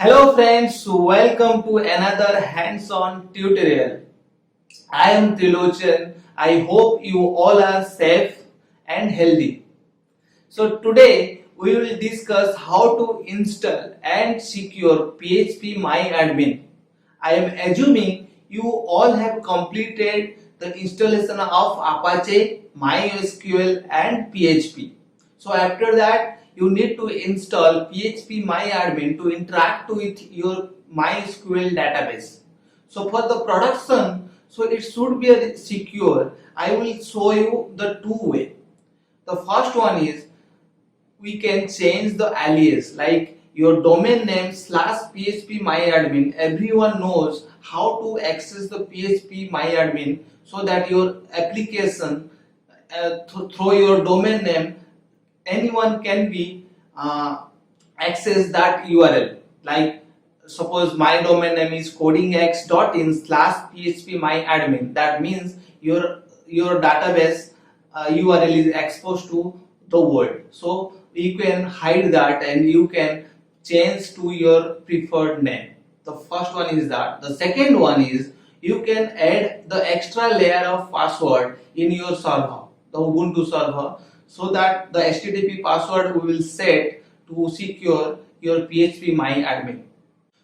Hello friends, welcome to another hands-on tutorial. I am Trilochan. I hope you all are safe and healthy. So today we will discuss how to install and secure PHP MyAdmin. I am assuming you all have completed the installation of Apache, MySQL and PHP. So after that you need to install PHP MyAdmin to interact with your MySQL database. So for the production, so it should be a secure. I will show you the two way. The first one is we can change the alias like your domain name /php myadmin. Everyone knows how to access the php myadmin so that your application through your domain name anyone can be access that url. Like suppose my domain name is codingx.in/php myadmin. That means your database url is exposed to the world, so you can hide that and you can change to your preferred name. The first one is that. The second one is you can add the extra layer of password in your server, the ubuntu server, so that the http password we will set to secure your php myadmin.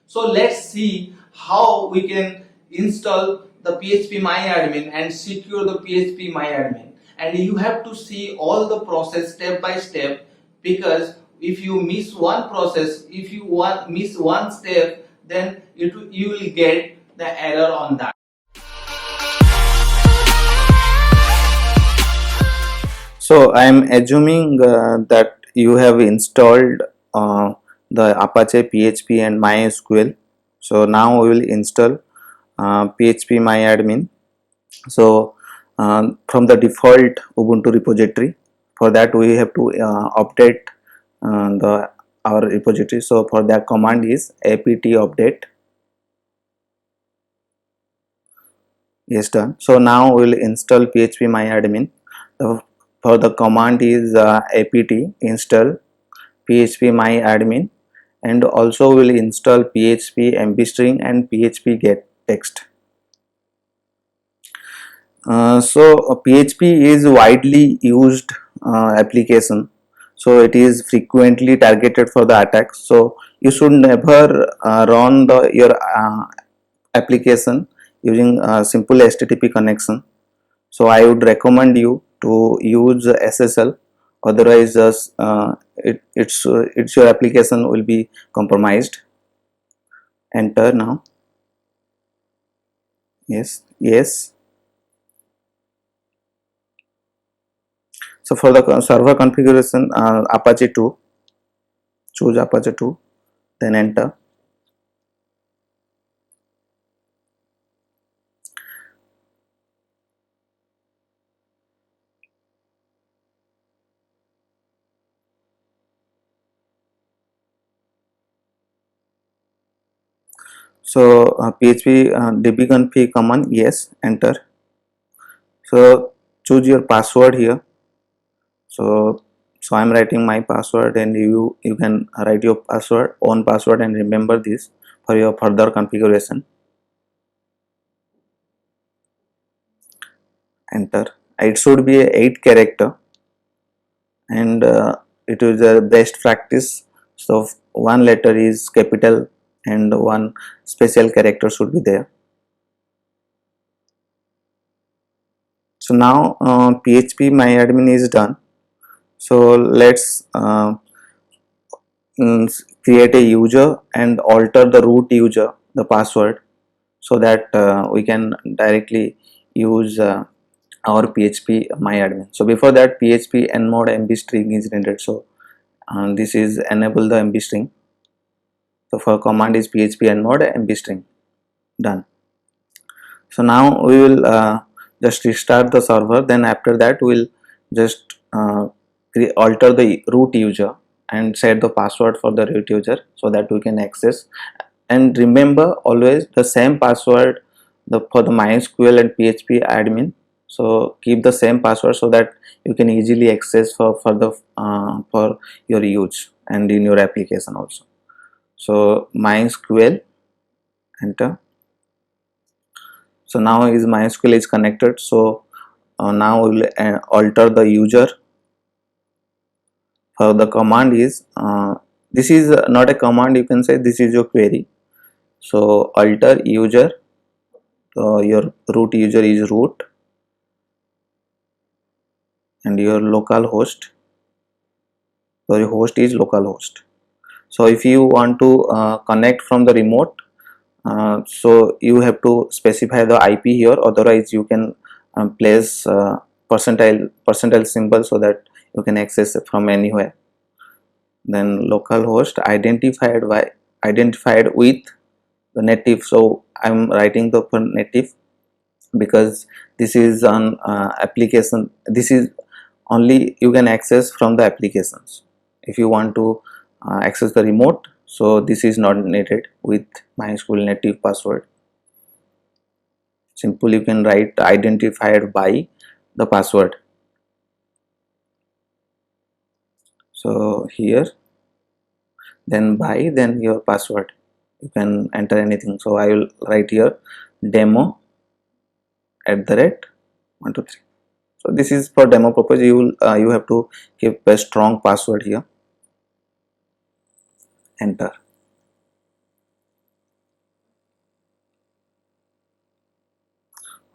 So let's see how we can install the PHP MyAdmin and secure the PHP MyAdmin. And you have to see all the process step by step, because if you miss one process, if you miss one step, then you will get the error on that. So I am assuming that you have installed the Apache PHP and MySQL. So now we will install PHP MyAdmin. So from the default Ubuntu repository, for that we have to update the our repository. So for that command is apt update. Yes, done. So now we will install PHP MyAdmin. For the command is apt install PHP MyAdmin, and also will install PHP mbstring and PHP get text. PHP is widely used application, so it is frequently targeted for the attacks. So you should never run your application using a simple HTTP connection. So I would recommend you to use SSL, otherwise it's your application will be compromised. Enter now. Yes. So for the server configuration, Apache 2, choose Apache 2, then enter. So PHP dbconfig command, yes, enter. So choose your password here. So I'm writing my password, and you can write your password, own password, and remember this for your further configuration. Enter. It should be a 8 character, and it is a best practice. So one letter is capital and one special character should be there. So now PHP MyAdmin is done. So let's create a user and alter the root user, the password, so that we can directly use our PHP MyAdmin. So before that, PHP nmod MB string is needed. So this is enable the MB string. So for command is PHP nmod MB string. Done. So now we will just restart the server. Then after that, we'll just alter the root user and set the password for the root user so that we can access. And remember always the same password for the MySQL and PHP admin. So keep the same password so that you can easily access for your use and in your application also. So MySQL, enter. So now is MySQL is connected. So now we'll alter the user. For the command is this is not a command, you can say this is your query. So alter user, your root user is root, and your local host, so your host is localhost. So if you want to connect from the remote, so you have to specify the IP here, otherwise you can place percentile symbol so that you can access it from anywhere. Then localhost identified with the native, so I'm writing the for native because this is an application, this is only you can access from the applications. If you want to access the remote, so this is not needed with MySQL native password. Simple, you can write identified by the password. So here, then by, then your password, you can enter anything. So I will write here demo @123. So this is for demo purpose. You have to keep a strong password here. Enter.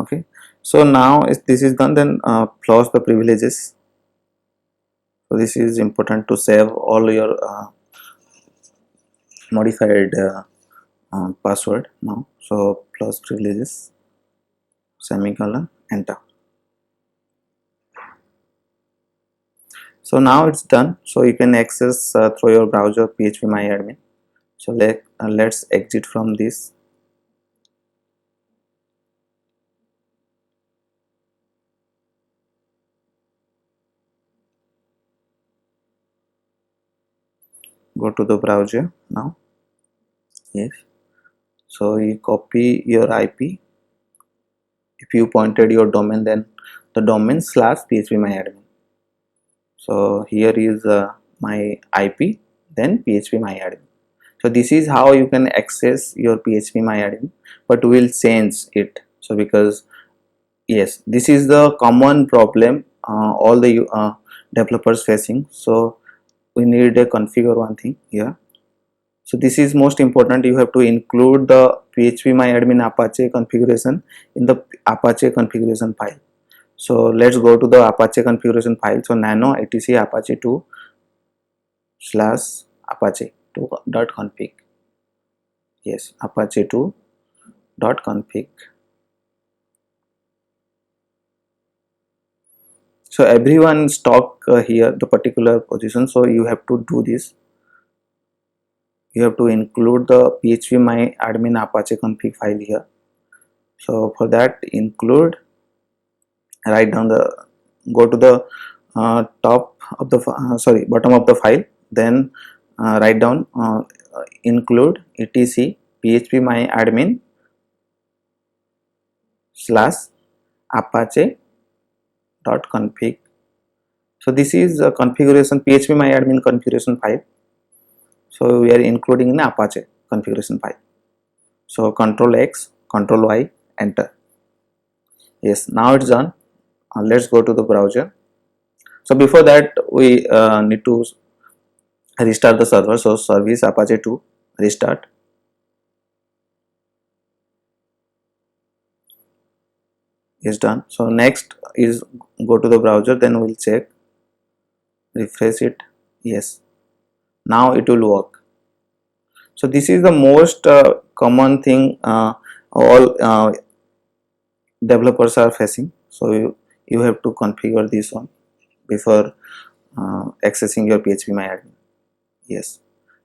Okay. So now if this is done, then close the privileges. So this is important to save all your modified password now. So close privileges, semicolon, enter. So now it's done. So you can access through your browser phpMyAdmin. So let's exit from this. Go to the browser now. Yes. So you copy your IP. If you pointed your domain, then the domain /phpMyAdmin. So here is my IP, then phpMyAdmin. So this is how you can access your phpMyAdmin, but we'll change it. So because yes, this is the common problem all the developers facing. So we need to configure one thing here. So this is most important. You have to include the phpMyAdmin Apache configuration in the Apache configuration file. So let's go to the Apache configuration file. So nano etc apache 2 slash apache 2.config. Yes, apache 2.config. So everyone stock here the particular position. So you have to do this. You have to include the phpMyAdmin Apache config file here. So for that, include, write down the, go to the top of the bottom of the file, then write down include etc phpMyAdmin slash apache.config. So this is a configuration phpMyAdmin configuration file. So we are including in Apache configuration file. So Control X, Control Y, enter. Yes, now it's done. Let's go to the browser. So before that, we need to restart the server. So service apache 2 restart. Is done. So next is go to the browser, then we'll check, refresh it. Yes, now it will work. So this is the most common thing all developers are facing. So you have to configure this one before accessing your phpMyAdmin. Yes,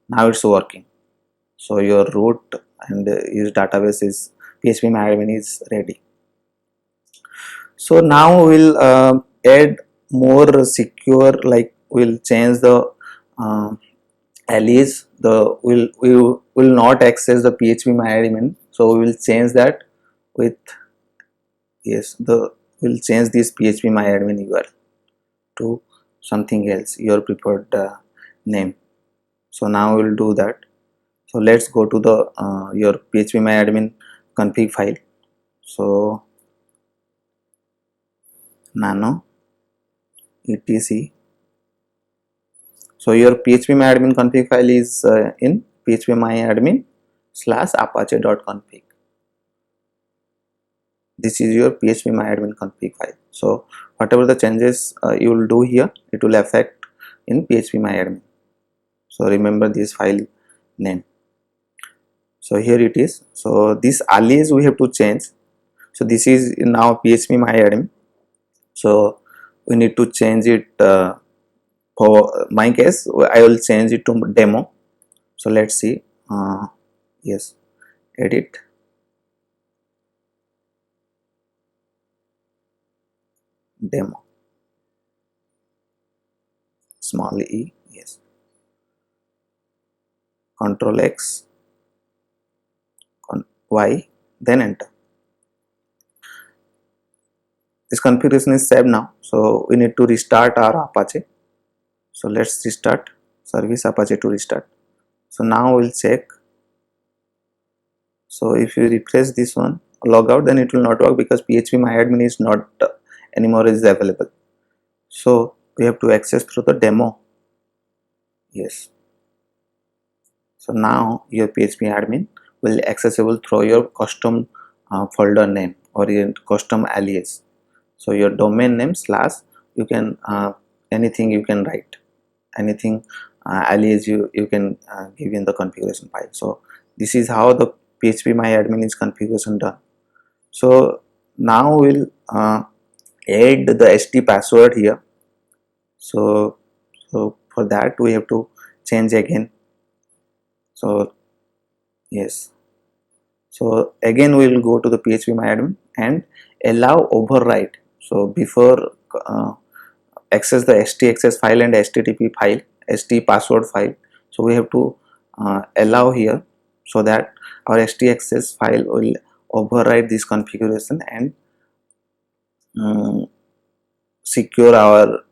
now it's working. So your root and his database is phpMyAdmin is ready. So now we'll add more secure, like we'll change the alias. We will not access the phpMyAdmin, so we will change that with, yes, we'll change this phpMyAdmin URL to something else, your preferred name. So now we'll do that. So let's go to the your phpMyAdmin config file. So nano etc. So your phpMyAdmin config file is in phpMyAdmin / apache.config. This is your phpMyAdmin config file. So whatever the changes you will do here, it will affect in phpMyAdmin. So remember this file name. So here it is. So this alias we have to change. So this is now phpMyAdmin. So we need to change it. For my case, I will change it to demo. So let's see. Yes, edit, demo, small e, yes, control X, Y, then enter. This configuration is saved now. So we need to restart our Apache. So let's restart service Apache to restart. So now we'll check. So if you refresh this one, log out, then it will not work because phpMyAdmin is not anymore is available. So we have to access through the demo. Yes. So now your phpMyAdmin will accessible through your custom folder name or your custom alias. So your domain name / you can anything you can write, anything alias you can give in the configuration file. So this is how the phpMyAdmin is configuration done. So now we'll add the st password here. So for that we have to change again. So yes, so again we will go to the phpMyAdmin and allow override. So before access the staccess file and http file, st password file, so we have to allow here, so that our staccess file will override this configuration and secure our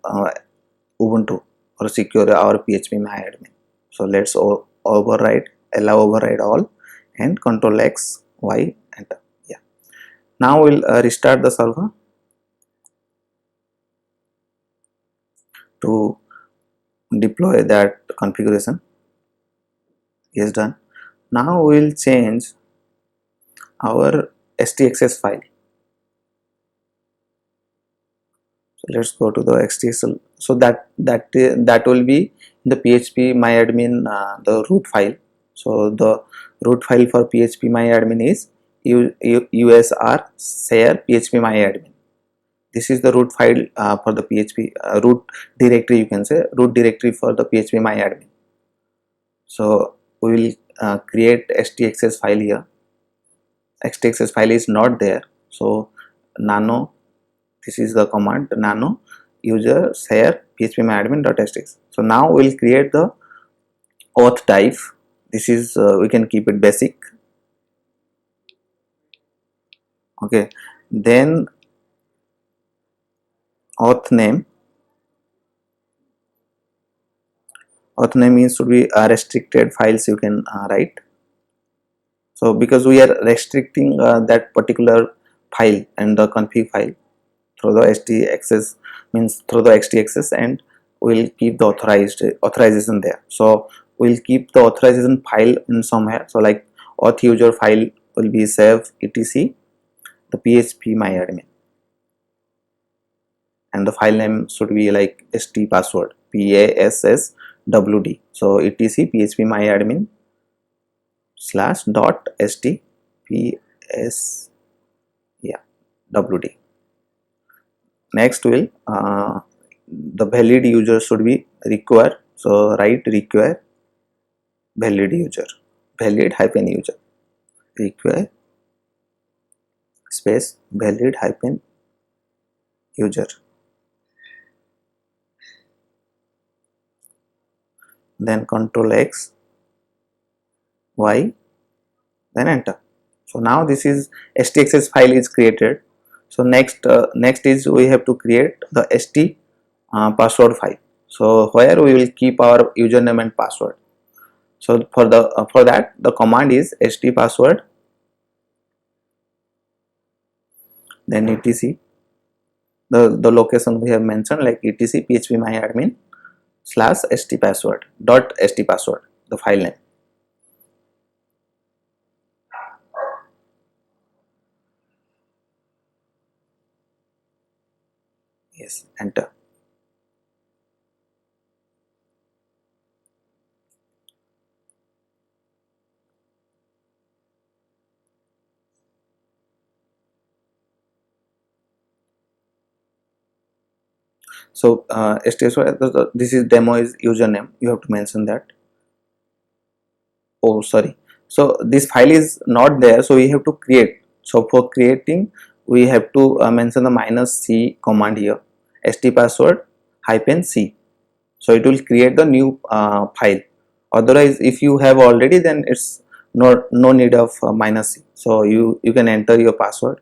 Ubuntu or secure our phpMyAdmin. So let's override, allow override all, and control X, Y, enter. Yeah. Now we'll restart the server to deploy that configuration. Yes, done. Now we'll change our staccess file. So let's go to the XTSL. So that will be the phpMyAdmin the root file. So the root file for phpMyAdmin is usr share phpMyAdmin. This is the root file for the php root directory, you can say root directory for the phpMyAdmin. So we will create staccess file here. Staccess file is not there. So nano, this is the command nano user share phpMyAdmin.stx. So now we'll create the auth type. This is we can keep it basic. Okay, then auth name means should be restricted files, you can write. So because we are restricting that particular file and the config file through the staccess, means through the staccess, and we'll keep the authorization there. So we'll keep the authorization file in somewhere. So like auth user file will be save etc the phpMyAdmin, and the file name should be like st password passwd. So etc phpMyAdmin /.st ps, yeah, wd. Next will the valid user should be require. So write require valid user, valid hyphen user, require space valid hyphen user, then control X, Y, then enter. So now this is staccess file is created. So next is we have to create the st password file. So where we will keep our username and password. So for that the command is st password, then etc, the location we have mentioned, like etc php myadmin slash st password dot st password, the file name. Yes, enter. So this is demo is username, you have to mention that. Oh sorry, so this file is not there, so we have to create. So for creating we have to mention the -c command here, st password -c, so it will create the new file. Otherwise if you have already, then it's no need of -c, so you can enter your password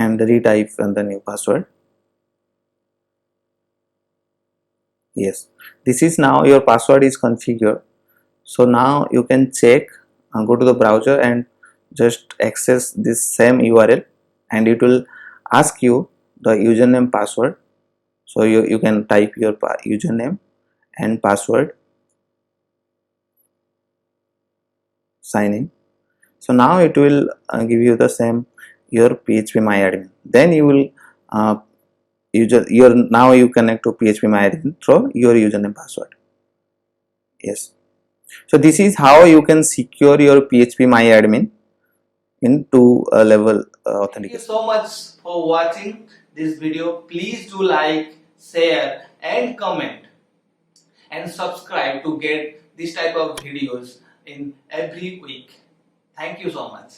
and retype the new password. Yes, this is now your password is configured. So now you can check, go to the browser and just access this same URL, and it will ask you the username password. So you can type your username and password, sign in. So now it will give you the same your PHP myadmin. Then you will now you connect to PHP myadmin through your username password. Yes. So this is how you can secure your PHP myadmin into a level Thank you authentication. so much for watching this video. Please do like, share and comment and subscribe to get this type of videos in every week. Thank you so much.